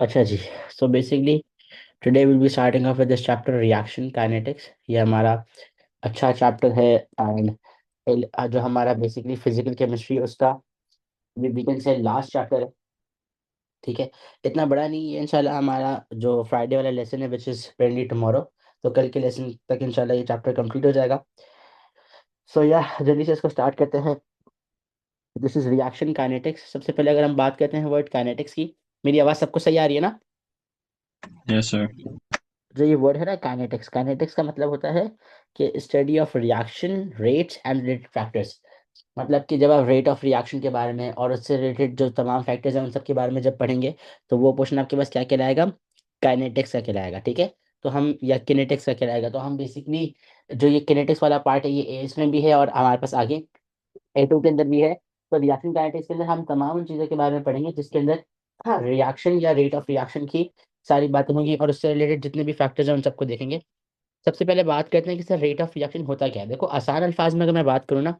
अच्छा जी। So basically today will be starting off with this chapter reaction kinetics. ये हमारा अच्छा चैप्टर है। एंड जो हमारा बेसिकली फिजिकल केमिस्ट्री उसका we can say last chapter है। ठीक है, इतना बड़ा नहीं है। इंशाल्लाह हमारा जो फ्राइडे वाला लेसन है विच इज प्रेजेंटली टुमारो, तो कल के लेसन तक इंशाल्लाह ये चैप्टर कंप्लीट हो जाएगा। सो या जल्दी से इसको स्टार्ट करते हैं। This is reaction kinetics. सबसे पहले अगर हम बात करते हैं वर्ड काइनेटिक्स की, मेरी आवाज़ सबको सही आ रही है ना? Yes, sir. जो ये वर्ड है ना काइनेटिक्स, काइनेटिक्स का मतलब होता है कि study of reaction rates and related factors. मतलब कि जब आप रेट ऑफ रिएक्शन के बारे में और उससे रिलेटेड जो तमाम फैक्टर्स हैं उन सब के बारे में जब पढ़ेंगे, तो वो पोर्शन आपके पास क्या कहलाएगा? काइनेटिक्स का कहलाएगा। ठीक है, तो हम या किनेटिक्स का कहलाएगा। तो हम बेसिकली जो ये किनेटिक्स वाला पार्ट है ये ए इसमें भी है और हमारे पास आगे A2 के अंदर भी है। तो रिएक्शन काइनेटिक्स के अंदर हम तमाम उन चीज़ों के बारे में पढ़ेंगे जिसके अंदर हाँ रिएक्शन या रेट ऑफ रिएक्शन की सारी बातें होंगी और उससे रिलेटेड जितने भी फैक्टर्स हैं उन सबको देखेंगे। सबसे पहले बात करते हैं कि सर रेट ऑफ रिएक्शन होता क्या है। देखो आसान अल्फाज में अगर मैं बात करूँ ना,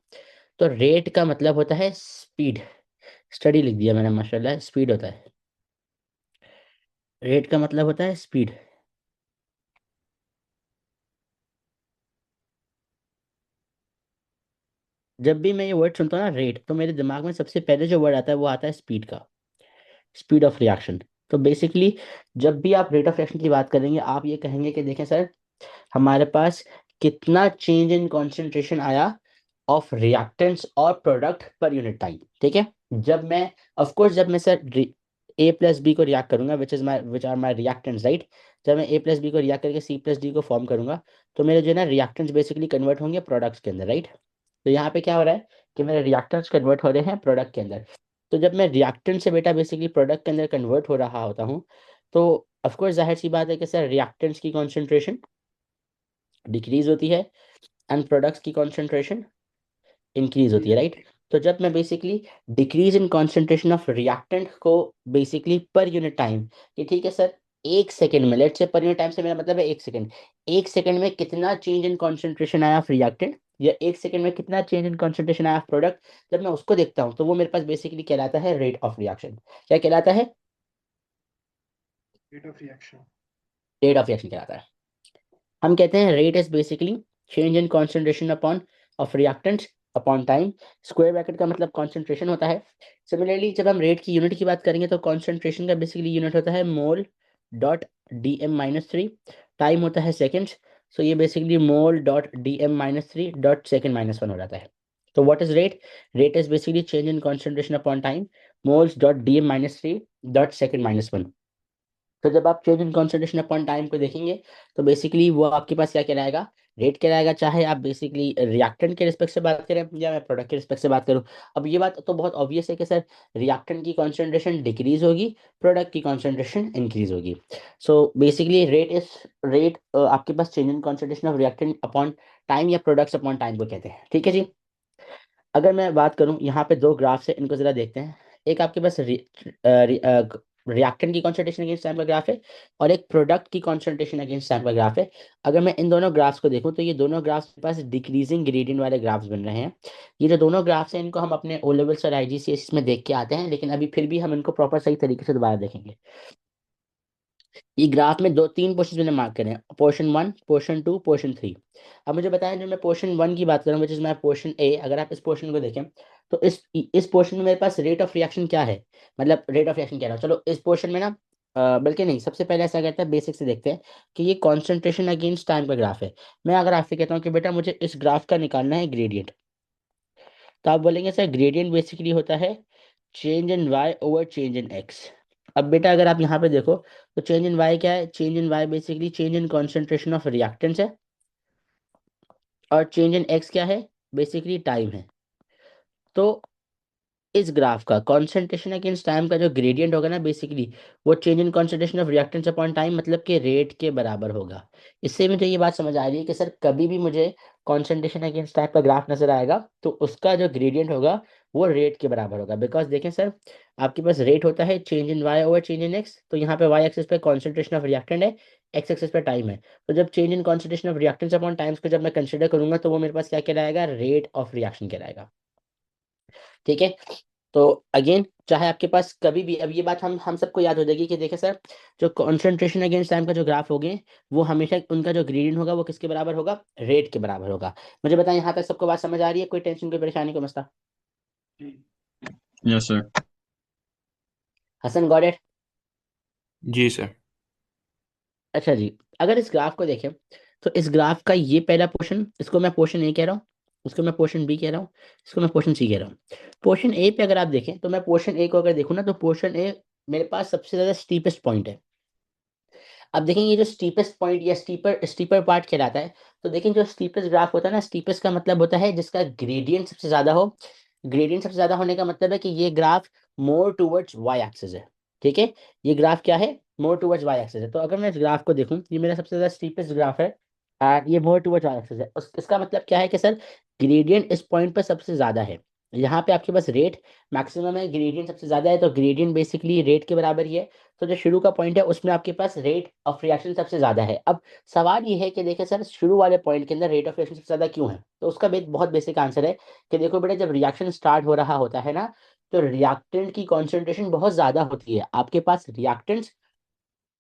तो रेट का मतलब होता है स्पीड। स्टडी लिख दिया मैंने माशाल्लाह, स्पीड होता है। रेट का मतलब होता है स्पीड। जब भी मैं ये वर्ड सुनता हूँ ना रेट, तो मेरे दिमाग में सबसे पहले जो वर्ड आता है वो आता है स्पीड का, स्पीड ऑफ रिएक्शन। तो बेसिकली जब भी आप रेट ऑफ रिएक्शन की बात करेंगे आप ये कहेंगे कि देखें सर, हमारे पास कितना चेंज इन कॉन्सेंट्रेशन आया ऑफ रिएक्टेंट्स और प्रोडक्ट पर यूनिट टाइम। ठीक है, जब मैं ऑफ कोर्स जब मैं सर ए प्लस बी को रिएक्ट करूंगा which are my reactants right. जब मैं ए प्लस बी को रिएक्ट करके सी प्लस डी को फॉर्म करूंगा, तो मेरे जो है ना रिएक्टेंट्स बेसिकली कन्वर्ट होंगे प्रोडक्ट्स के अंदर राइट। तो यहाँ पे क्या हो रहा है कि मेरे रिएक्टेंट्स कन्वर्ट हो रहे हैं प्रोडक्ट के अंदर। तो जब मैं रिएक्टेंट से बेटा बेसिकली प्रोडक्ट के अंदर कन्वर्ट हो रहा होता हूँ, तो ऑफ कोर्स जाहिर सी बात है कि सर रिएक्टेंट्स की कॉन्सेंट्रेशन डिक्रीज होती है एंड प्रोडक्ट्स की कॉन्सेंट्रेशन इंक्रीज होती है राइट। तो जब मैं basically decrease in concentration of reactant को बेसिकली पर यूनिट टाइम, कि ठीक है सर एक सेकंड में, लेट से पर यूनिट टाइम से मेरा मतलब है एक सेकंड, एक सेकंड में कितना चेंज इन कॉन्सेंट्रेशन आया ऑफ रिएक्टेंट या एक सेकंड में कितना चेंज इन कॉन्सेंट्रेशन आया ऑफ प्रोडक्ट, जब मैं उसको देखता हूँ तो वो मेरे पास बेसिकली कहलाता है रेट ऑफ रिएक्शन। क्या कहलाता है? Rate of reaction. Rate of reaction कहलाता है। हम कहते हैं rate is basically change in concentration upon of reactants upon time. Square bracket का मतलब कॉन्सेंट्रेशन होता है। सिमिलरली जब हम रेट की यूनिट की बात करेंगे तो कॉन्सेंट्रेशन का बेसिकली यूनिट होता है mole dot D M minus three. Time होता है सेकेंड्स। सो ये basically mole dot D M minus three dot second minus one हो जाता है। तो what is rate? Rate is basically change in concentration upon time, moles dot D M minus three dot second minus one. तो जब आप change in concentration upon time को देखेंगे, तो बेसिकली वो आपके पास क्या कहलाएगा? रेट कहलाएगा। चाहे आप बेसिकली रिएक्टेंट के रिस्पेक्ट से बात करें या मैं प्रोडक्ट के रिस्पेक्ट से बात करूं। अब ये बात तो बहुत ऑब्वियस है कि सर रिएक्टेंट की कॉन्सेंट्रेशन डिक्रीज होगी, प्रोडक्ट की कॉन्सेंट्रेशन इंक्रीज होगी। So basically rate is rate आपके पास change in concentration of reactant upon time या प्रोडक्ट्स अपॉन टाइम को कहते हैं। ठीक है जी। अगर मैं बात करूं यहाँ पे दो ग्राफ्स है, इनको जरा देखते हैं। एक आपके पास रिएक्टेंट की कॉन्सेंट्रेशन अगेंस्ट टाइम का ग्राफ है और एक प्रोडक्ट की कॉन्सेंट्रेशन अगेंस्ट टाइम का ग्राफ है। अगर मैं इन दोनों ग्राफ्स को देखूं तो ये दोनों ग्राफ्स के पास डिक्रीजिंग ग्रेडियंट वाले ग्राफ्स बन रहे हैं। ये जो दोनों ग्राफ्स हैं इनको हम अपने ओ लेवल्स और आईजीसीएस में देख के आते हैं, लेकिन अभी फिर भी हम इनको प्रॉपर सही तरीके से दोबारा देखेंगे। ये ग्राफ में दो तीन पोर्शन मैंने मार्क करे हैं, portion one, portion two, portion three. अब मुझे बताएं, जो मैं पोर्शन वन की बात करूँ विच इज मैं पोर्शन ए, अगर आप इस पोर्शन को देखें तो इस पोर्शन में मेरे पास रेट ऑफ रिएक्शन क्या है, मतलब रेट ऑफ रिएक्शन कह रहा हूँ। चलो इस पोर्शन में ना बल्कि नहीं, सबसे पहले ऐसा कहता है बेसिक से देखते हैं कि ये कॉन्सेंट्रेशन अगेंस्ट टाइम का ग्राफ है। मैं अगर आपसे कहता हूँ कि बेटा मुझे इस ग्राफ का निकालना है ग्रेडियंट, तो आप बोलेंगे सर ग्रेडियंट बेसिकली होता है change in y over change in x. अब बेटा अगर आप यहाँ पे देखो तो चेंज इन वाई क्या है? Change in y basically change in concentration of reactants है और चेंज इन एक्स क्या है? बेसिकली टाइम है। तो इस ग्राफ का कॉन्सेंट्रेशन अगेंस्ट टाइम का जो ग्रेडियंट होगा ना बेसिकली वो change in concentration of reactants upon time मतलब कि रेट के बराबर होगा। इससे मुझे ये बात समझ आ रही है कि सर कभी भी मुझे कॉन्सेंट्रेशन अगेंस्ट टाइम का ग्राफ नजर आएगा तो उसका जो ग्रेडियंट होगा वो रेट के बराबर होगा। बिकॉज देखें सर, आपके पास रेट होता है change in y over change in x, तो यहाँ पे वाई एक्सिस पे कॉन्सेंट्रेशन ऑफ रिएक्टेंट है, एक्स एक्सिस पे टाइम है। तो जब change in concentration of reactants upon times को जब मैं कंसिडर करूंगा तो वो मेरे पास क्या कहलाएगा? रेट ऑफ रिएक्शन कहलाएगा। ठीक है। तो अगेन चाहे आपके पास कभी भी, अब ये बात हम सबको याद हो जाएगी कि देखिए सर, जो कॉन्सेंट्रेशन अगेंस्ट टाइम का जो ग्राफ होगे, वो हमेशा उनका जो ग्रेडियंट होगा वो किसके बराबर होगा, रेट के बराबर होगा। मुझे बताएं यहाँ तक सबको बात समझ आ रही है, कोई टेंशन कोई परेशानी को मसला? Yes, sir. Hasan got it? जी सर। अच्छा जी, अगर इस ग्राफ को देखें तो इस ग्राफ का ये पहला पोर्शन, इसको मैं पोर्शन ए कह रहा हूँ, इसको मैं पोर्शन बी कह रहा हूँ, इसको मैं पोर्शन सी कह रहा हूँ। पोर्शन ए पे अगर आप देखें तो मैं पोर्शन ए को अगर देखूँ ना, तो पोर्शन ए मेरे पास सबसे ज्यादा स्टीपेस्ट पॉइंट है। अब देखेंगे ये जो स्टीपेस्ट पॉइंट या स्टीपर स्टीपर पार्ट कहलाता है। तो देखें जो स्टीपेस्ट ग्राफ होता है ना, स्टीपेस्ट का मतलब होता है जिसका ग्रेडियंट सबसे ज्यादा हो। ग्रेडियंट सबसे ज्यादा होने का मतलब है कि ये graph more towards y axis है। ठीक है, ये ग्राफ क्या है, मोर टूवर्ड्स वाई एक्सिस है। तो अगर मैं इस ग्राफ को देखूं, ये मेरा सबसे ज्यादा स्टीपेस्ट ग्राफ है और ये मोर टूवर्ड्स वाई एक्सिस है। इसका मतलब क्या है कि सर, ग्रेडियंट इस पॉइंट पर सबसे ज्यादा है। यहाँ पे आपके पास रेट मैक्सिमम है, ग्रेडियंट सबसे ज्यादा है, तो ग्रेडियंट बेसिकली रेट के बराबर ही है। तो जो शुरू का पॉइंट है उसमें आपके पास रेट ऑफ रिएक्शन सबसे ज्यादा है। अब सवाल ये है कि देखिए सर, शुरू वाले पॉइंट के अंदर रेट ऑफ रिएक्शन सबसे ज्यादा क्यों है? तो उसका बहुत बेसिक आंसर है कि देखो बेटा, जब रिएक्शन स्टार्ट हो रहा होता है ना, तो रिएक्टेंट की कॉन्सेंट्रेशन बहुत ज्यादा होती है। आपके पास रिएक्टेंट्स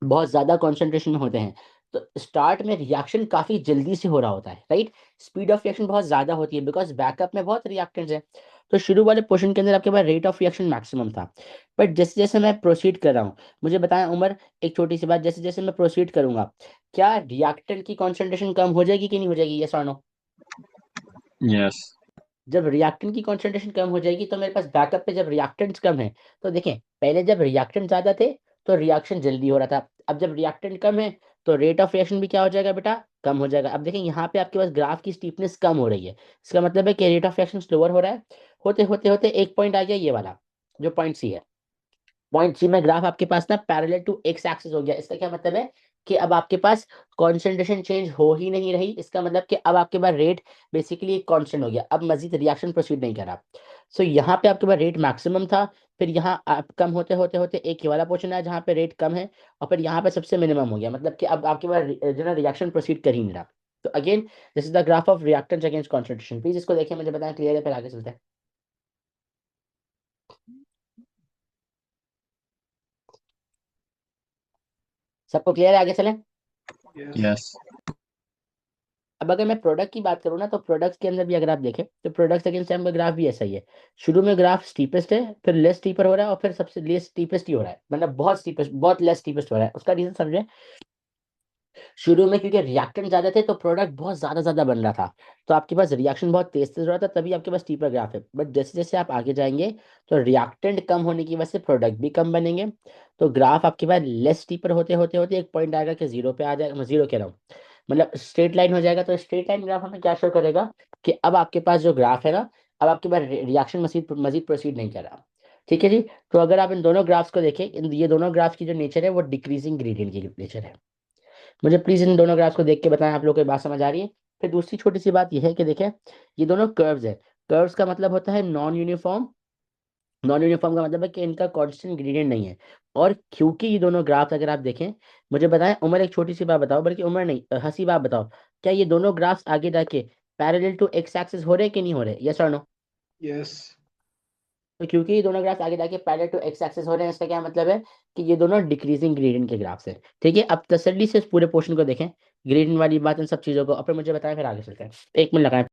बहुत ज्यादा कॉन्सेंट्रेशन में होते हैं। तो स्टार्ट में रिएक्शन काफी जल्दी से हो रहा होता है, राइट। स्पीड ऑफ रिएक्शन बहुत ज्यादा होती है बिकॉज बैकअप में बहुत रिएक्टेंट्स है। तो शुरू वाले पोर्शन के अंदर आपके पास रेट ऑफ रिएक्शन मैक्सिमम था। बट जैसे जैसे मैं प्रोसीड कर रहा हूँ, मुझे बताएं उमर, एक छोटी सी बात, जैसे जैसे मैं प्रोसीड करूंगा, क्या रिएक्टेंट की कॉन्सेंट्रेशन कम हो जाएगी कि नहीं हो जाएगी, यस और नो? Yes. जब रिएक्टेंट की कॉन्सेंट्रेशन कम हो जाएगी तो मेरे पास बैकअप पे जब रिएक्टेंट्स कम है, तो देखें पहले जब रिएक्टेंट ज्यादा थे तो रिएक्शन जल्दी हो रहा था। अब जब रिएक्टेंट कम है तो रेट ऑफ रिएक्शन भी क्या हो जाएगा बेटा, कम हो जाएगा। अब देखें यहाँ पे आपके पास ग्राफ की स्टीपनेस कम हो रही है, इसका मतलब है कि रेट ऑफ रिएक्शन स्लोअर हो रहा है। होते होते होते एक पॉइंट आ गया ये वाला, जो पॉइंट सी है। पॉइंट सी में ग्राफ आपके पास ना पैरेलल टू एक्स एक्सिस हो गया। इसका क्या मतलब है कि अब आपके पास कॉन्सेंट्रेशन चेंज हो ही नहीं रही। इसका मतलब कि अब आपके पास रेट बेसिकली एक कांस्टेंट हो गया, अब मजीद रिएक्शन प्रोसीड नहीं करा। सो यहाँ पे आपके पास रेट मैक्सिमम था, फिर यहाँ आप कम होते होते होते एक ये वाला पोर्शन है जहाँ पे रेट कम है, और फिर यहाँ पे सबसे मिनिमम हो गया। मतलब कि अब आपके पास जो है रिएक्शन प्रोसीड कर ही नहीं रहा। तो again this is the graph of reactance against concentration. Please इसको देखिए, मुझे बताएं क्लियर है, फिर आगे चलते हैं। सबको क्लियर है, आगे चलें। Yes. अब अगर मैं प्रोडक्ट की बात करूँ ना, तो प्रोडक्ट्स के अंदर भी अगर आप देखें तो प्रोडक्ट्स अगेंस्ट टाइम का ग्राफ भी ऐसा ही है। शुरू में ग्राफ स्टीपेस्ट है, फिर लेस स्टीपर हो रहा है, और फिर सबसे लेस स्टीपेस्ट ही हो रहा है, मतलब बहुत स्टीपेस्ट, बहुत लेस स्टीपेस्ट हो रहा है। उसका रीजन समझे, शुरू में क्योंकि रिएक्टेंट ज्यादा थे तो प्रोडक्ट बहुत ज्यादा ज्यादा बन रहा था, तो आपके पास रिएक्शन बहुत तेज तेज हो रहा था, तभी आपके पास स्टीपर ग्राफ है। बट जैसे जैसे आप आगे जाएंगे तो रिएक्टेंट कम होने की वजह से प्रोडक्ट भी कम बनेंगे, तो ग्राफ आपके पास लेस स्टीपर होते होते होते एक पॉइंट आएगा कि जीरो पे आ जाएगा। मैं जीरो कह रहा हूँ, मतलब स्ट्रेट लाइन हो जाएगा। तो स्ट्रेट लाइन ग्राफ हमें क्या शो करेगा कि अब आपके पास जो ग्राफ है ना, अब आपके पास रिएक्शन मजीद मजीद प्रोसीड नहीं कर रहा। ठीक है जी। तो अगर आप इन दोनों ग्राफ्स को देखें, ये दोनों ग्राफ्स की जो नेचर है वो डिक्रीजिंग ग्रेडियंट की नेचर है। मुझे प्लीज इन दोनों ग्राफ्स को देख के बताएं आप लोग को ये बात समझ आ रही है। फिर दूसरी छोटी सी बात यह है कि देखें, ये दोनों कर्व्स है। कर्व्स का मतलब होता है नॉन यूनिफॉर्म। नॉन यूनिफॉर्म का मतलब है कि इनका कांस्टेंट ग्रेडियंट नहीं है। और क्योंकि ये दोनों ग्राफ्स अगर आप देखें, मुझे बताएं उमर, एक छोटी सी बात बताओ, बल्कि उमर नहीं, हंसी बात बताओ, क्या ये दोनों ग्राफ्स आगे जाके पैरेलल टू एक्स एक्सिस हो रहे कि नहीं हो रहे, यस और नो? Yes. तो क्योंकि ये दोनों ग्राफ्स आगे जाके पैरेलल टू एक्स एक्सिस हो रहे हैं, इसका क्या मतलब है कि ये दोनों डिक्रीजिंग ग्रेडियंट के ग्राफ्स हैं। ठीक है, अब तसल्ली से इस पूरे पोर्शन को देखें, ग्रेडियंट वाली बात, इन सब चीजों को, और फिर मुझे बताएं, फिर आगे चलते हैं। एक मिनट लगाएं।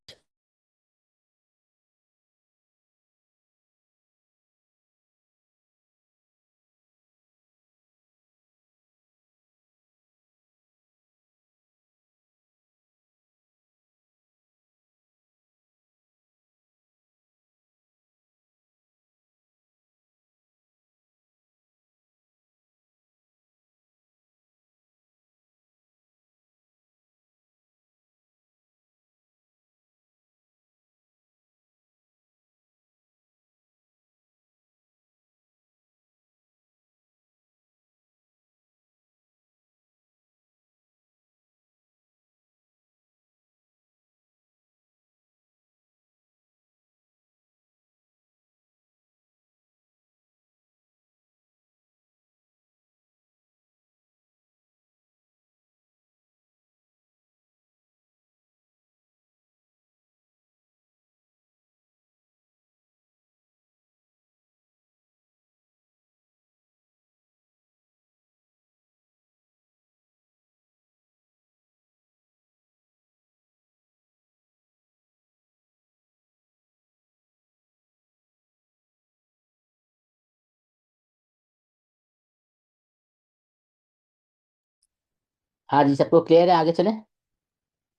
हाँ जी, सबको क्लियर है, आगे चले।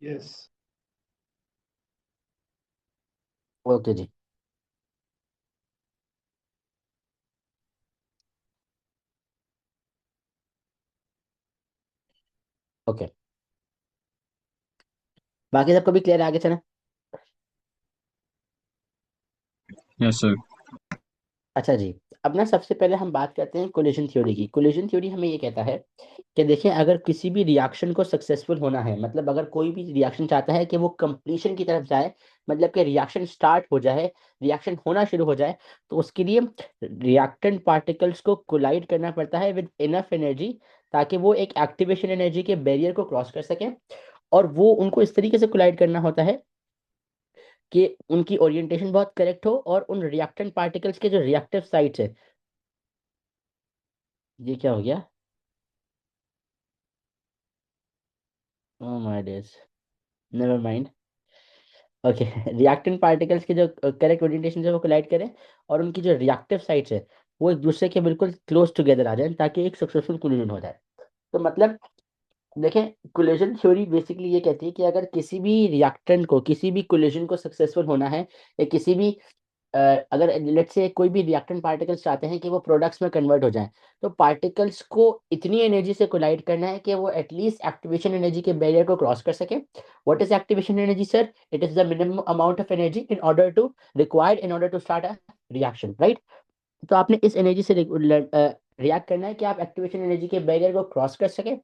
यस। ओके जी। ओके, बाकी सबको भी क्लियर है, आगे चले। Yes sir. अच्छा जी। अब ना सबसे पहले हम बात करते हैं कोलिजन थ्योरी की। कोलिजन थ्योरी हमें ये कहता है कि देखिए, अगर किसी भी रिएक्शन को सक्सेसफुल होना है, मतलब अगर कोई भी रिएक्शन चाहता है कि वो कंप्लीशन की तरफ जाए, मतलब कि रिएक्शन स्टार्ट हो जाए, रिएक्शन होना शुरू हो जाए, तो उसके लिए रिएक्टेंट पार्टिकल्स को कोलाइड करना पड़ता है विद इनफ एनर्जी, ताकि वो एक एक्टिवेशन एनर्जी के बैरियर को क्रॉस कर सके। और वो उनको इस तरीके से कोलाइड करना होता है कि उनकी ओरिएंटेशन बहुत करेक्ट हो, और उन रिएक्टेंट पार्टिकल्स के जो रिएक्टिव साइट्स है। ये क्या हो गया? Oh my days, never mind. Okay. Reactant particles के जो करेक्ट ओरिएंटेशन है वो कोलाइड करें, और उनकी जो रिएक्टिव साइट्स है वो एक दूसरे के बिल्कुल क्लोज टुगेदर आ जाए, ताकि एक सक्सेसफुल कोलिजन हो जाए। तो मतलब देखें, कोलिजन थ्योरी बेसिकली ये कहती है कि अगर किसी भी रिएक्टेंट को, किसी भी कोलिजन को सक्सेसफुल होना है, या किसी भी अ, अगर लेट्स से कोई भी रिएक्टेंट पार्टिकल्स चाहते हैं कि वो प्रोडक्ट्स में कन्वर्ट हो जाएं, तो पार्टिकल्स को इतनी एनर्जी से कोलाइड करना है कि वो एटलीस्ट एक्टिवेशन एनर्जी के बैरियर को क्रॉस कर सके। What is activation energy sir? It is the minimum amount of energy in order to start a reaction, right? तो आपने इस एनर्जी से रिएक्ट करना है कि आप एक्टिवेशन एनर्जी के बैरियर को क्रॉस कर सके,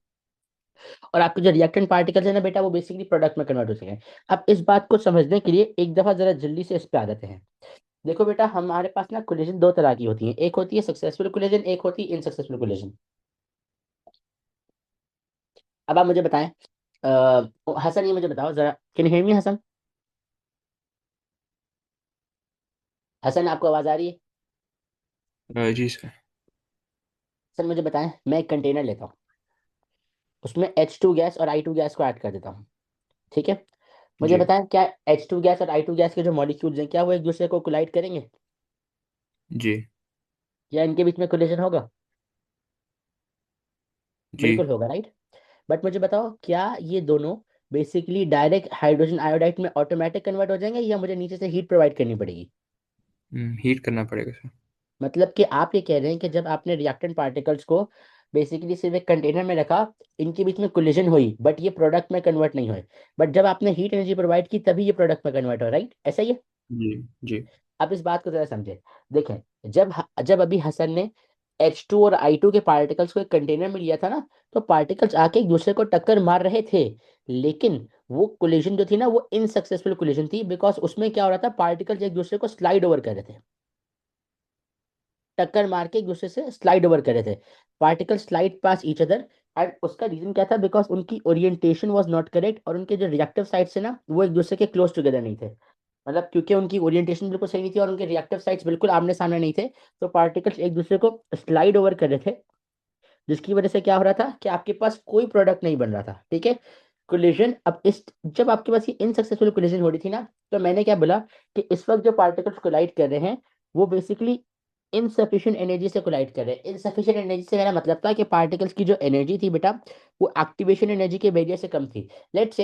और आपके जो रिएक्टेंट पार्टिकल्स है ना बेटा, वो बेसिकली प्रोडक्ट में कन्वर्ट हो सके। अब इस बात को समझने के लिए एक दफा जरा जल्दी से इस पे आ जाते हैं। देखो बेटा, हमारे पास ना कोलिजन दो तरह की होती है, एक होती है सक्सेसफुल कोलिजन, एक होती है इनसक्सेसफुल कोलिजन। अब आप मुझे बताएं, हसन, ये मुझे बताओ जरा, can you hear me Hasan? Hasan, आपको आवाज आ रही है? जी सर। सर मुझे बताएं, मैं एक कंटेनर लेता हूँ, उसमें H2 गैस और I2 गैस को ऐड कर देता हूँ, ठीक है? मुझे जी। बताएं, क्या H2 गैस और I2 गैस के जो मॉलिक्यूल्स हैं, क्या वो एक दूसरे को कोलाइड करेंगे, जी। या इनके बीच में कोलिजन होगा? जी। बिल्कुल होगा, राइट? बट मुझे बताओ, क्या ये दोनों बेसिकली डायरेक्ट हाइड्रोजन आयोडाइड में ऑटोमेटिक कन्वर्ट हो जाएंगे, या मुझे नीचे से हीट प्रोवाइड करनी पड़ेगी? हीट करना पड़ेगा सर। मतलब कि आप ये कह रहे हैं कि जब आपने रिएक्टेंट पार्टिकल्स को बेसिकली सिर्फ एक कंटेनर में रखा, इनके बीच में कोलिजन हुई, बट ये प्रोडक्ट में कन्वर्ट नहीं हुए, बट जब आपने हीट एनर्जी प्रोवाइड की तभी ये प्रोडक्ट में कन्वर्ट हो, राइट? ऐसा ही है? जी। जी। अब इस बात को जरा समझे। देखें, जब अभी हसन ने H2 और I2 के पार्टिकल्स को एक कंटेनर में लिया था ना, तो पार्टिकल्स आके एक दूसरे को टक्कर मार रहे थे, लेकिन वो कोलिजन जो थी ना, वो इनसक्सेसफुल कोलिजन थी, बिकॉज उसमें क्या हो रहा था, पार्टिकल्स एक दूसरे को स्लाइड ओवर कर रहे थे, टक्कर मार के एक दूसरे से स्लाइड ओवर कर रहे थे। Particle slide past each other, and उसका रीजन क्या था? बिकॉज उनकी ओरिएंटेशन वाज नॉट करेक्ट, और उनके जो रिएक्टिव साइड्स है ना, वो एक दूसरे के क्लोज टुगेदर नहीं थे। मतलब क्योंकि उनकी ओरिएंटेशन बिल्कुल सही नहीं थी, और उनके रिएक्टिव साइड्स बिल्कुल आमने सामने नहीं थे, तो पार्टिकल्स एक दूसरे को स्लाइड ओवर कर रहे थे, जिसकी वजह से क्या हो रहा था कि आपके पास कोई प्रोडक्ट नहीं बन रहा था, ठीक है? कोलिजन, अब इस जब आपके पास ये इनसक्सेसफुल कोलिजन हो रही थी ना, तो मैंने क्या बोला कि इस वक्त जो पार्टिकल्स कोलाइड कर रहे हैं, वो बेसिकली इनसफिशिएंट एनर्जी से कोलाइड कर रहे हैं। इनसफिशिएंट एनर्जी से मेरा मतलब था कि पार्टिकल्स की जो एनर्जी थी बेटा, वो एक्टिवेशन एनर्जी के वजह से कम थी। लेट्स से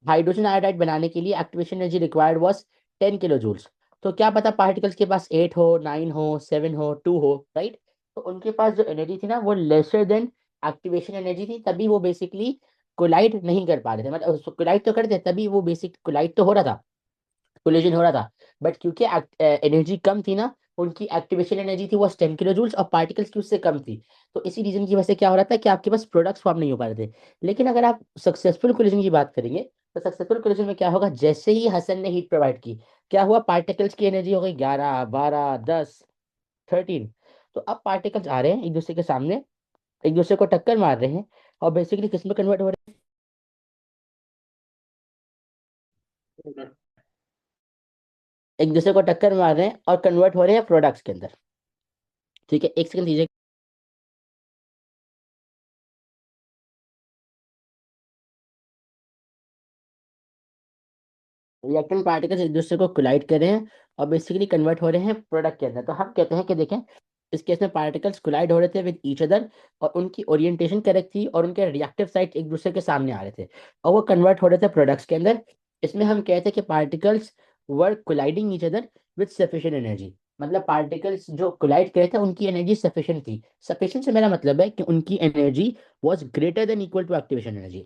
हाइड्रोजन आयोडाइड बनाने के लिए activation energy required was 10 kilo joules. तो क्या पता पार्टिकल्स के पास 8 हो, 9 हो, 7 हो, 2 हो, राइट? तो उनके पास जो एनर्जी थी ना, वो लेसर देन एक्टिवेशन एनर्जी थी, तभी वो बेसिकली कोलाइड नहीं कर पा रहे थे। मतलब कोलाइड तो करते, तभी वो बेसिक कोलाइड तो हो रहा था, कोलिजन हो रहा था, बट क्योंकि एनर्जी कम थी ना, उनकी एक्टिवेशन एनर्जी थी वो 10 किलो जूल्स, और पार्टिकल्स की उससे कम थी। तो इसी रीजन की वजह से क्या हो रहा था कि आपके पास प्रोडक्ट्स फॉर्म नहीं हो पा रहे थे। लेकिन अगर आप सक्सेसफुल कोलिजन की बात करेंगे, तो सक्सेसफुल कोलिजन में क्या होगा, जैसे ही हसन ने हीट प्रोवाइड की, क्या हुआ, पार्टिकल्स की एनर्जी हो गई 11, 12, 10, 13। तो अब पार्टिकल्स आ रहे हैं एक दूसरे के सामने, एक दूसरे को टक्कर मार रहे हैं, और बेसिकली किस में कन्वर्ट हो रहे हैं, एक दूसरे को टक्कर मार रहे हैं और कन्वर्ट हो रहे हैं प्रोडक्ट्स के अंदर। ठीक है, एक सेकंड दीजिए। रिएक्टेंट पार्टिकल्स एक दूसरे को कोलाइड कर रहे हैं, और बेसिकली कन्वर्ट हो रहे हैं प्रोडक्ट के अंदर। तो हम कहते हैं कि देखें, इस केस में पार्टिकल्स कोलाइड हो रहे थे विद ईच अदर, और उनकी ओरिएंटेशन करेक्ट थी और उनके रिएक्टिव साइट एक दूसरे के सामने आ रहे थे और वो कन्वर्ट हो रहे थे प्रोडक्ट्स के अंदर। इसमें हम कहते हैं कि particles were colliding each other with sufficient energy. मतलब पार्टिकल्स जो कोलाइड कर रहे थे उनकी एनर्जी सफिशिएंट थी। सफिशिएंट से मेरा मतलब है कि उनकी energy was greater than equal to activation energy.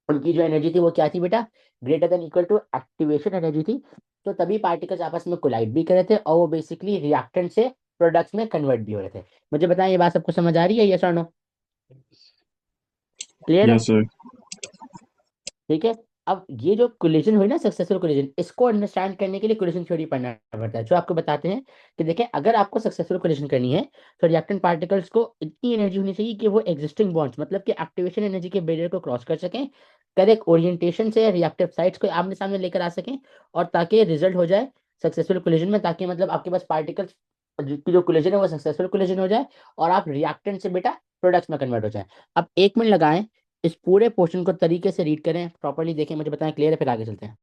उनकी जो एनर्जी थी वो क्या थी बेटा, greater than equal to activation energy थी। तो तभी पार्टिकल्स आपस में कोलाइड भी कर रहे थे और वो बेसिकली रिएक्टेंट से प्रोडक्ट्स में कन्वर्ट भी हो रहे थे। मुझे बताएं ये बात सबको समझ आ रही है, यस और नो? क्लियर है? Yes, sir. ठीक है। अब ये जो कोलिजन हुई ना, सक्सेसफुल कोलिजन, इसको अंडरस्टैंड करने के लिए कोलिजन थ्योरी पढ़ना पड़ता है, जो आपको बताते हैं कि देखें अगर आपको सक्सेसफुल कोलिजन करनी है तो रिएक्टेंट पार्टिकल्स को इतनी एनर्जी होनी चाहिए कि वो एग्जिस्टिंग बॉन्ड्स मतलब कि एक्टिवेशन एनर्जी के बैरियर को क्रॉस कर सकें, करेक्ट ओरिएंटेशन से रिएक्टिव साइट्स को आमने सामने लेकर आ सकें, और ताकि रिजल्ट हो जाए सक्सेसफुल कोलिजन में, ताकि मतलब आपके पास पार्टिकल्स की जो कोलिजन है वो सक्सेसफुल कोलिजन हो जाए और आप रिएक्टेंट से बेटा प्रोडक्ट्स में कन्वर्ट हो जाए। अब 1 मिनट लगाएं, इस पूरे पोर्शन को तरीके से रीड करें, प्रॉपर्ली देखें, मुझे बताएं क्लियर है, फिर आगे चलते हैं।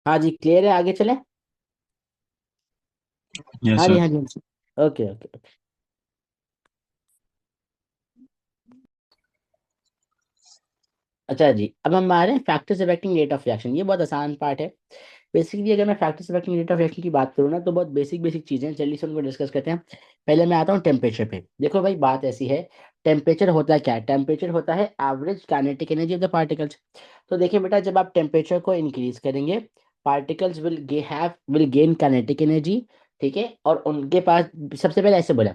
हाँ जी, क्लियर है, आगे चलें। Yes, हाँ जी, sir. हाँ जी, ओके ओके। अच्छा जी, अब हम आ रहे हैं factors affecting rate of reaction. ये बहुत आसान पार्ट है। बेसिकली अगर मैं factors affecting rate of reaction की बात करूँ ना, तो बहुत बेसिक बेसिक चीज़ें हैं, जल्दी से उनको डिस्कस करते हैं। पहले मैं आता हूँ टेम्परेचर पे। देखो भाई, बात ऐसी है, टेम्परेचर होता है क्या है? टेम्परेचर होता है average kinetic energy of the particles. तो देखिए बेटा, जब आप टेम्परेचर को इंक्रीज करेंगे, particles will gain kinetic energy. ठीक है, और उनके पास, सबसे पहले ऐसे बोला,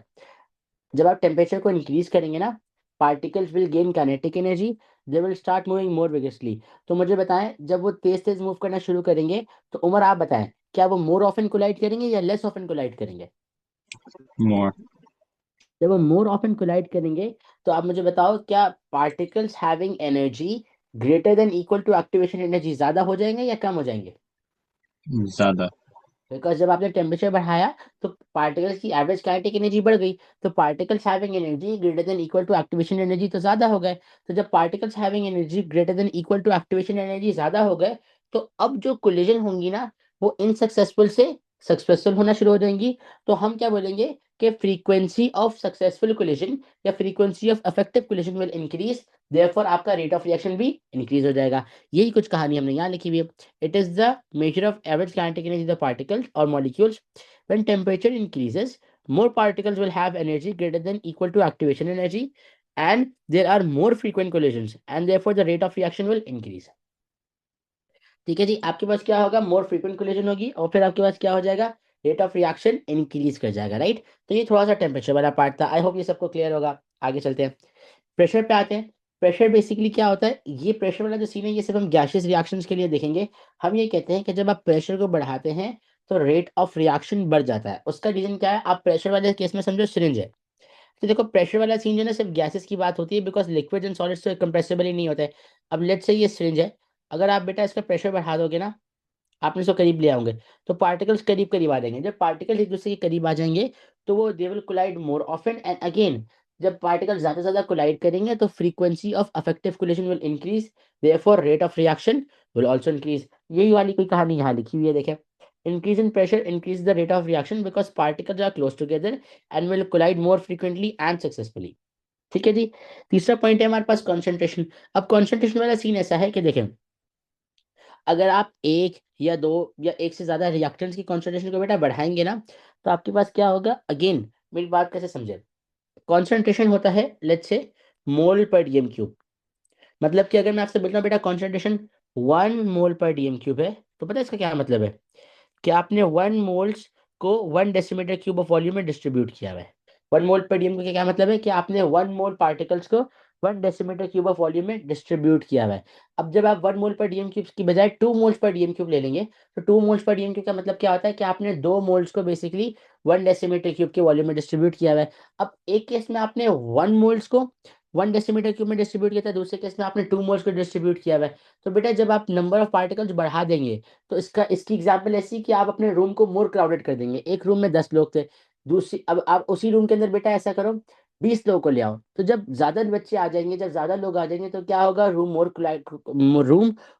जब आप टेम्परेचर को इंक्रीज करेंगे ना, particles will gain kinetic energy, they will start moving more vigorously. तो मुझे बताएं, जब वो तेज तेज मूव करना शुरू करेंगे, तो उमर आप बताएं, क्या वो मोर ऑफन कोलाइड करेंगे या लेस ऑफन कोलाइड करेंगे? More. जब वो मोर ऑफन कोलाइड करेंगे, तो आप मुझे बताओ, क्या particles having energy greater than equal to activation energy ज्यादा हो जाएंगे या कम हो जाएंगे? Zada. बिकॉज जब आपने टेम्परेचर बढ़ाया, तो पार्टिकल्स की एवरेज काइनेटिक एनर्जी बढ़ गई, तो particles having energy greater than equal to activation energy तो ज्यादा हो गए। तो जब particles having energy greater than equal to activation energy ज्यादा हो गए, तो अब जो कोलिजन होंगी ना, वो इनसक्सेसफुल से सक्सेसफुल होना शुरू हो जाएंगी। तो हम क्या बोलेंगे कि फ्रीक्वेंसी ऑफ सक्सेसफुल कोलिजन या frequency of effective collision will increase, therefore आपका रेट ऑफ रिएक्शन भी इंक्रीज हो जाएगा। यही कुछ कहानी हमने यहाँ लिखी हुई है। It is the measure of average kinetic energy of the particles or molecules. When temperature increases, more particles will have energy greater than equal to activation energy, and there are more frequent collisions, and therefore the rate of reaction will increase. ठीक है जी, आपके पास क्या होगा, मोर frequent collision होगी, और फिर आपके पास क्या हो जाएगा, रेट ऑफ रिएक्शन इंक्रीज कर जाएगा, राइट। तो ये थोड़ा सा टेम्परेचर वाला पार्ट था, आई होप ये सबको क्लियर होगा। आगे चलते हैं, प्रेशर पे आते हैं। प्रेशर बेसिकली क्या होता है, ये प्रेशर वाला जो सीन है ये सिर्फ हम गैसियस रिएक्शंस के लिए देखेंगे। हम ये कहते हैं कि जब आप प्रेशर को बढ़ाते हैं तो रेट ऑफ रिएक्शन बढ़ जाता है। उसका रीजन क्या है, आप प्रेशर वाले केस में समझो सिरिंज है, तो देखो प्रेशर वाला सीन जो है ना सिर्फ गैसेस की बात होती है, बिकॉज लिक्विड एंड सॉलिड्स तो कंप्रेसिबल ही नहीं होता है। अब लेट्स से ये सिरिंज है, अगर आप बेटा इसका प्रेशर बढ़ा दोगे ना, आपने इसको करीब ले आओगे तो पार्टिकल्स करीब करीब आ जाएंगे। जब पार्टिकल्स एक दूसरे के करीब आ जाएंगे तो वो they will collide more often and again. जब पार्टिकल्स ज्यादा से ज्यादा कोलाइड करेंगे तो frequency of effective collision will increase, therefore rate of reaction will also increase. यही वाली कोई कहानी यहाँ लिखी हुई है, देखें। Increase in pressure increase the rate of reaction because particles are close together and will collide more frequently and successfully. ठीक है जी। तीसरा पॉइंट है हमारे पास कॉन्सेंट्रेशन। अब कॉन्सेंट्रेशन वाला सीन ऐसा है कि देखें, अगर आप एक या दो या एक से ज्यादा रिएक्टेंट्स की कॉन्सेंट्रेशन को बेटा बढ़ाएंगे ना, तो आपके पास क्या होगा, अगेन मेरी बात कैसे समझे। कॉन्सेंट्रेशन होता है लेट्स से मोल पर डीएम क्यूब। मतलब कि अगर मैं आपसे बोलता हूँ बेटा कॉन्सेंट्रेशन 1 मोल पर डीएम क्यूब है, तो पता है इसका क्या मतलब है, कि आपने 1 मोल्स को 1 डेसीमीटर क्यूब ऑफ वॉल्यूम में डिस्ट्रीब्यूट किया हुआ है। 1 मोल पर डीएम का क्या मतलब है, कि आपने 1 मोल पार्टिकल्स को 1 डेसीमीटर क्यूब ऑफ वॉल्यूम में डिस्ट्रीब्यूट किया हुआ है। अब जब आप 1 मोल पर डीएम क्यूब की बजाय 2 मोल्स पर डीएम क्यूब ले लेंगे, तो 2 मोल्स पर डीएम क्यूब का मतलब क्या होता है, कि आपने 2 मोल्स को बेसिकली 1 डेसीमीटर क्यूब के वॉल्यूम में डिस्ट्रीब्यूट किया हुआ है। अब एक केस में आपने 1 मोल्स को 1 डेसीमीटर क्यूब में डिस्ट्रीब्यूट किया था, दूसरे केस में आपने 2 मोल्स को डिस्ट्रीब्यूट किया हुआ है। तो बेटा जब आप नंबर ऑफ पार्टिकल्स बढ़ा देंगे, तो इसकी एग्जांपल ऐसी कि आप अपने रूम को मोर क्राउडेड कर देंगे। एक रूम में 10 लोग थे, दूसरी अब आप उसी रूम के अंदर बेटा ऐसा करो 20 लोगों को ले आओ, तो जब ज्यादा बच्चे आ जाएंगे, जब ज्यादा लोग आ जाएंगे, तो क्या होगा, रूम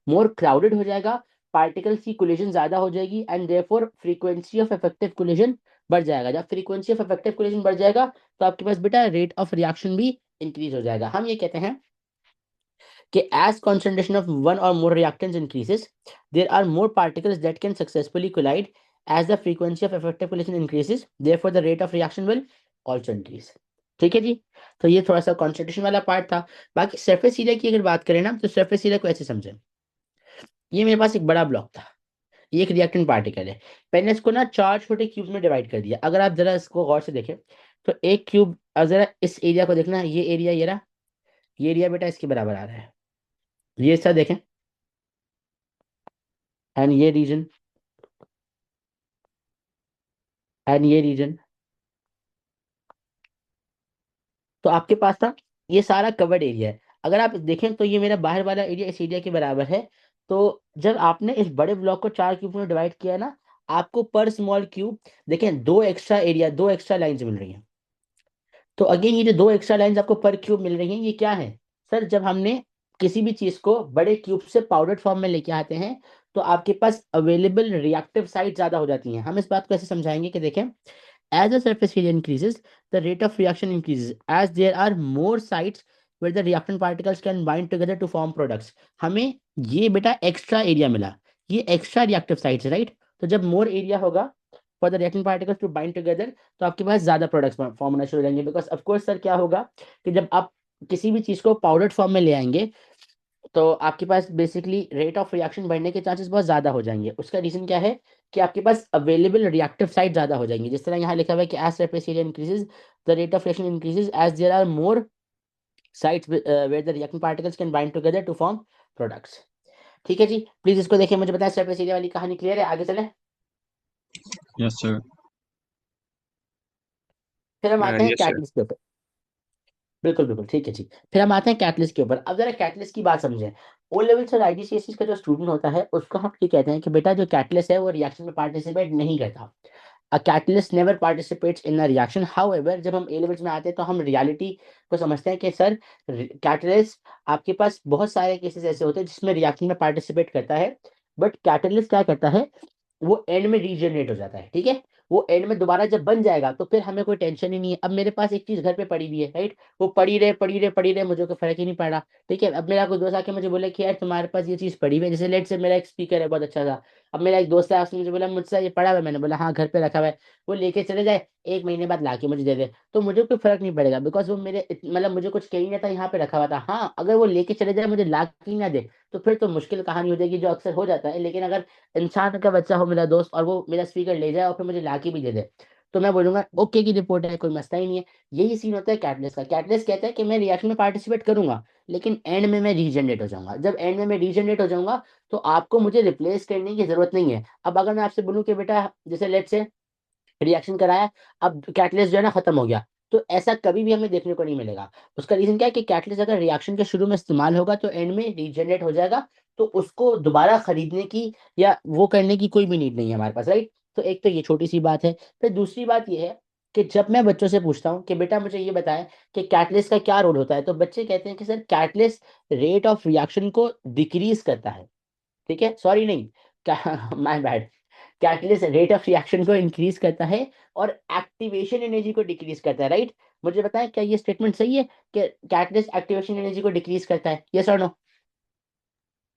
मोर क्राउडेड हो जाएगा, पार्टिकल्स की कोलिजन ज्यादा हो जाएगी and therefore frequency of effective collision बढ़ जाएगा। जब फ्रीक्वेंसी ऑफ इफेक्टिव कोलिजन बढ़ जाएगा तो आपके पास बेटा रेट ऑफ रिएक्शन भी इंक्रीज हो जाएगा। हम ये कहते हैं कि as concentration of one or more reactants increases, there are more particles that can successfully collide. As the frequency of effective collision increases, therefore the rate of reaction will also increase. ठीक है जी। तो ये थोड़ा सा concentration वाला part था। बाकी surface area की अगर बात करें ना, तो सरफेस एरिया को ऐसे समझें, ये मेरे पास एक बड़ा ब्लॉक था, ये एक रिएक्टेंट पार्टिकल है। मैंने इसको ना 4 छोटे क्यूब्स में डिवाइड कर दिया। अगर आप जरा इसको गौर से देखें, तो एक क्यूब, जरा इस एरिया को देखना, ये एरिया, ये रहा, ये एरिया बेटा इसके बराबर आ रहा है, ये इसका देखें, एंड ये रीजन, एंड ये रीजन। तो आपके पास ना ये सारा कवर्ड एरिया है। अगर आप देखें तो ये मेरा बाहर वाला एरिया इस एरिया के बराबर है। तो जब आपने इस बड़े ब्लॉक को 4 क्यूब में डिवाइड किया ना, आपको पर स्मॉल क्यूब देखें 2 एक्स्ट्रा एरिया, 2 एक्स्ट्रा लाइंस मिल रही हैं। तो अगेन ये जो 2 एक्स्ट्रा लाइंस आपको पर क्यूब मिल रही हैं, ये क्या है सर, जब हमने किसी भी चीज को बड़े क्यूब से पाउडर्ड फॉर्म में लेके आते हैं, तो आपके पास अवेलेबल रिएक्टिव साइट ज्यादा हो जाती हैं। हम इस बात को ऐसे समझाएंगे कि देखें, as the surface area increases, the rate of reaction increases as there are more sites where the reactant particles can bind together to form products. हमें ये बेटा एक्स्ट्रा एरिया मिला, ये एक्स्ट्रा रिएक्टिव साइट्स, राइट। तो जब more area होगा for the reacting particles to bind together, तो आपके पास ज्यादा प्रोडक्ट्स फॉर्म होना शुरू हो जाएंगे। बिकॉज ऑफ कोर्स सर क्या होगा, कि जब आप किसी भी चीज को पाउडर्ड फॉर्म में ले आएंगे, तो आपके पास बेसिकली रेट ऑफ रिएक्शन बढ़ने के चांसेस बहुत ज्यादा हो जाएंगे। उसका रीजन क्या है, कि आपके पास अवेलेबल रिएक्टिव साइट ज्यादा हो जाएंगी। जिस तरह यहाँ लिखा हुआ है कि as surface area increases, the rate of reaction increases as there are more sites where the reacting particles can bind together to form products. ठीक है जी, प्लीज इसको देखिए, मुझे बताएं सरफेस एरिया वाली कहानी क्लियर है, आगे चलें। Yes, sir. फिर हम आते हैं यस सर। कैटलिस्ट के ऊपर। बिल्कुल बिल्कुल ठीक है जी। फिर हम आते हैं कैटलिस्ट के ऊपर। अब जरा कैटलिस्ट की बात समझें। ओ लेवल से आईजीसीएसई का जो स्टूडेंट होता है, उसको हम ये कहते हैं कि बेटा जो कैटलिस्ट है वो रिएक्शन में पार्टिसिपेट नहीं करता। A catalyst never participates in a reaction. However जब हम ए लेवल्स में आते हैं तो हम रियलिटी को समझते हैं कि सर कैटलिस्ट, आपके पास बहुत सारे केसेस ऐसे होते हैं जिसमें रिएक्शन में पार्टिसिपेट करता है, बट कैटलिस्ट क्या करता है, वो एंड में रीजनरेट हो जाता है। ठीक है, वो एंड में दोबारा जब बन जाएगा तो फिर हमें कोई टेंशन ही नहीं है। अब मेरे पास एक चीज घर पे पड़ी हुई है, राइट, वो पड़ी रहे मुझे कोई फर्क ही नहीं पड़ रहा। ठीक है, अब मेरा कोई दोस्त आके मुझे बोले कि यार तुम्हारे पास ये चीज पड़ी हुई है, जैसे लेट से मेरा एक स्पीकर है बहुत अच्छा सा। अब मेरा एक दोस्त है, उसने मुझे बोला मुझसे ये पड़ा हुआ है, मैंने बोला हाँ घर पे रखा हुआ है, वो लेके चले जाए 1 महीने बाद लाके मुझे दे दे, तो मुझे कोई फर्क नहीं पड़ेगा, बिकॉज वो मेरे मतलब मुझे कुछ कहीं नहीं था, यहाँ पे रखा हुआ था। हाँ अगर वो लेके चले जाए मुझे ला के ही ना दे, तो फिर तो मुश्किल कहानी हो जाएगी, जो अक्सर हो जाता है। लेकिन अगर इंसान का बच्चा हो मेरा दोस्त, और वो मेरा स्पीकर ले जाए और फिर मुझे ला के भी दे दे, तो मैं बोलूंगा ओके की रिपोर्ट है, कोई मसला ही नहीं है। यही सीन होता है कैटलिस्ट का। कैटलिस्ट कहता है कि मैं रिएक्शन में पार्टिसिपेट करूंगा, लेकिन एंड में मैं रीजनरेट हो जाऊंगा। जब एंड में मैं रीजनरेट हो जाऊंगा तो आपको मुझे रिप्लेस करने की जरूरत नहीं है। अब अगर मैं आपसे बोलूं कि बेटा जैसे लेट्स से रिएक्शन कराया, अब कैटलिस्ट जो है ना खत्म हो गया, तो ऐसा कभी भी हमें देखने को नहीं मिलेगा। उसका रीजन क्या है कि कैटलिस्ट अगर रिएक्शन के शुरू में इस्तेमाल होगा तो एंड में रीजनरेट हो जाएगा, तो उसको दोबारा खरीदने की या वो करने की कोई भी नीड नहीं है हमारे पास, राइट। तो एक तो ये छोटी सी बात है। फिर दूसरी बात ये है कि जब मैं बच्चों से पूछता हूँ कि बेटा मुझे ये बताएं कि कैटलिस्ट का क्या रोल होता है, तो बच्चे कहते हैं कि sir catalyst rate of reaction को डिक्रीज करता है। ठीक है, सॉरी नहीं, क्या my bad, catalyst rate of reaction को इंक्रीज करता है और एक्टिवेशन एनर्जी को डिक्रीज करता है, राइट। मुझे बताएं क्या ये स्टेटमेंट सही है कि कैटलिस्ट एक्टिवेशन एनर्जी को डिक्रीज करता है, यस और नो?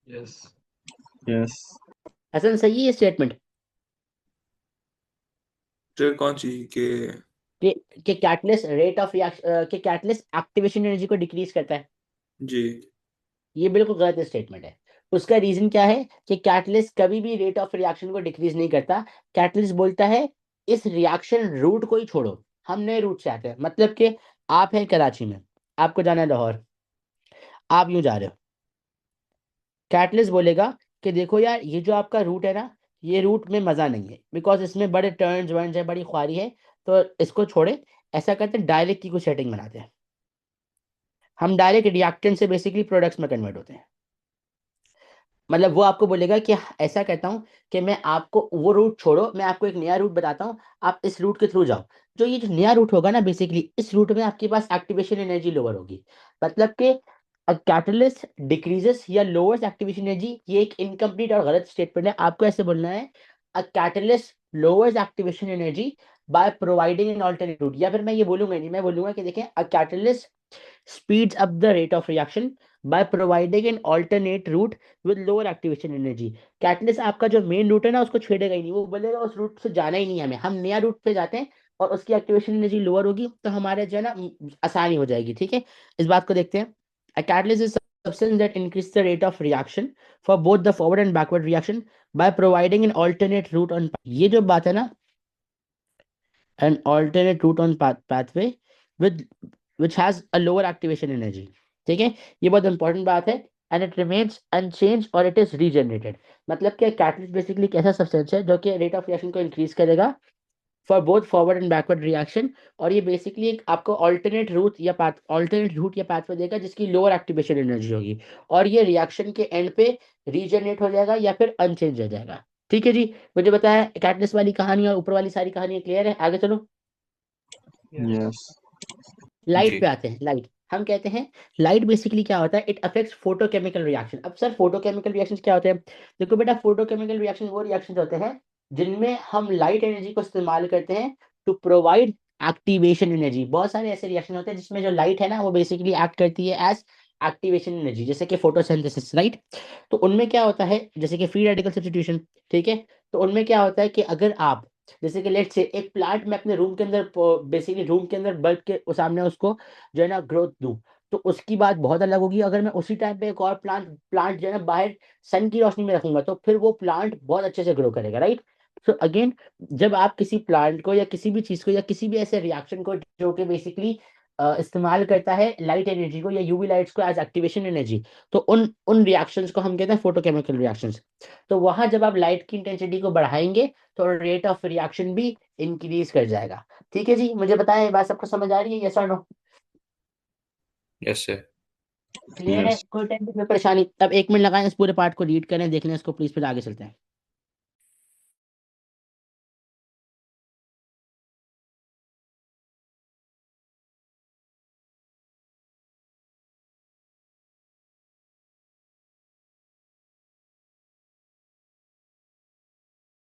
यस। Yes. हसन सही है ये स्टेटमेंट तो कौन सी के? कि कैटलिस्ट रेट ऑफ रिएक्शन कि कैटलिस्ट एक्टिवेशन एनर्जी को डिक्रीज करता है? जी। ये बिल्कुल गलत स्टेटमेंट है। उसका रीजन क्या है कि कैटलिस्ट कभी भी रेट ऑफ रिएक्शन को डिक्रीज नहीं करता। कैटलिस्ट बोलता है इस रिएक्शन रूट को ही छोड़ो, हम नए रूट से आते हैं। मतलब कि आप हैं कराची में, आपको जाना है लाहौर, आप यूं जा रहे हो, कैटलिस्ट बोलेगा कि देखो यार ये जो आपका रूट है ना, ये रूट में मजा नहीं है, बिकॉज इसमें बड़े टर्न्स वर्न्स है, बड़ी ख्वारी है, तो इसको छोड़े। ऐसा करते हैं डायरेक्ट की कुछ सेटिंग बनाते हैं, हम डायरेक्ट रिएक्टेंट से बेसिकली प्रोडक्ट्स में कन्वर्ट होते हैं। मतलब वो आपको बोलेगा कि ऐसा कहता हूँ कि मैं आपको वो रूट छोड़ो, मैं आपको एक नया रूट बताता हूँ, आप इस रूट के थ्रू जाओ। जो ये जो नया रूट होगा ना, बेसिकली इस रूट में आपके पास एक्टिवेशन एनर्जी लोअर होगी। मतलब कि कैटलिस्ट डिक्रीजेस या लोअर्स एक्टिवेशन एनर्जी, ये एक इनकम्प्लीट और गलत स्टेटमेंट है। आपको ऐसे बोलना है a catalyst lowers activation energy by providing an alternate route. या फिर मैं ये बोलूंगा नहीं, मैं बोलूंगा कि देखें a catalyst speeds up the rate of reaction by providing an alternate route with lower activation energy। Catalyst आपका जो मेन रूट है ना उसको छेड़ेगा ही नहीं, वो बोलेगा उस रूट से जाना ही नहीं है हमें, हम नया रूट पे जाते हैं और उसकी एक्टिवेशन एनर्जी लोअर होगी, तो हमारे जो है ना आसानी हो जाएगी। ठीक है, इस बात को देखते हैं। A catalyst is substance that increases the rate of reaction for both the forward and backward reaction by providing an alternate route on ये जो बात है ना, an alternate route on pathway with which has a lower activation energy। ठीक है, ये बहुत important बात है। एंड इट रिमेन्स अनचेंज और इट इज रीजनरेटेड। मतलब कि कैटलिस्ट बेसिकली एक ऐसा सब्सटेंस है जो कि रेट ऑफ रिएक्शन को इंक्रीज करेगा for both forward and backward reaction. और ये बेसिकली एक आपको ऑल्टरनेट रूट या पाथवे देगा जिसकी लोअर एक्टिवेशन एनर्जी होगी, और ये रिएक्शन के एंड पे रीजनरेट हो जाएगा या फिर अनचेंज हो जाएगा। ठीक है जी, मुझे बताया कैटलिस्ट वाली कहानी और ऊपर वाली सारी कहानी क्लियर है, आगे चलो। Yes. लाइट जी। पे आते हैं। लाइट, हम कहते हैं लाइट बेसिकली क्या होता है, इट अफेक्ट्स फोटोकेमिकल रिएक्शन। अब सर फोटोकेमिकल रिएक्शन क्या होते हैं? देखो बेटा, फोटोकेमिकल रिएक्शन वो रिएक्शन होते हैं जिनमें हम लाइट एनर्जी को इस्तेमाल करते हैं टू प्रोवाइड एक्टिवेशन एनर्जी। बहुत सारे ऐसे रिएक्शन होते हैं जिसमें जो लाइट है ना वो बेसिकली एक्ट करती है एज एक्टिवेशन एनर्जी, जैसे कि फोटोसिंथेसिस, राइट। तो उनमें क्या होता है, जैसे कि फ्री रेडिकल सब्स्टिट्यूशन। ठीक है, तो उनमें क्या होता है कि अगर आप जैसे कि लेट से एक प्लांट में अपने रूम के अंदर, बेसिकली रूम के अंदर बल्ब के सामने उसको जो है ना ग्रोथ दूं, तो उसकी बात बहुत अलग होगी। अगर मैं उसी टाइम पे एक और प्लांट प्लांट जो है ना बाहर सन की रोशनी में रखूंगा, तो फिर वो प्लांट बहुत अच्छे से ग्रो करेगा, राइट। सो अगेन, जब आप किसी प्लांट को या किसी भी चीज को या किसी भी ऐसे रिएक्शन को जो कि बेसिकली इस्तेमाल करता है लाइट एनर्जी को या यूवी लाइट्स को एज एक्टिवेशन एनर्जी, तो उन उन रिएक्शंस को हम कहते हैं फोटोकेमिकल रिएक्शंस। तो वहां जब आप लाइट की इंटेंसिटी को बढ़ाएंगे तो रेट ऑफ रिएक्शन भी इंक्रीज कर जाएगा। ठीक है जी, मुझे बताएं ये बात सबको समझ आ रही है, यस और नो? Yes sir. क्लियर है? Yes. कोई टेंशन में परेशानी? अब 1 मिनट लगाएं, इस पूरे पार्ट को रीड करें, देख लें इसको प्लीज, फिर आगे चलते हैं।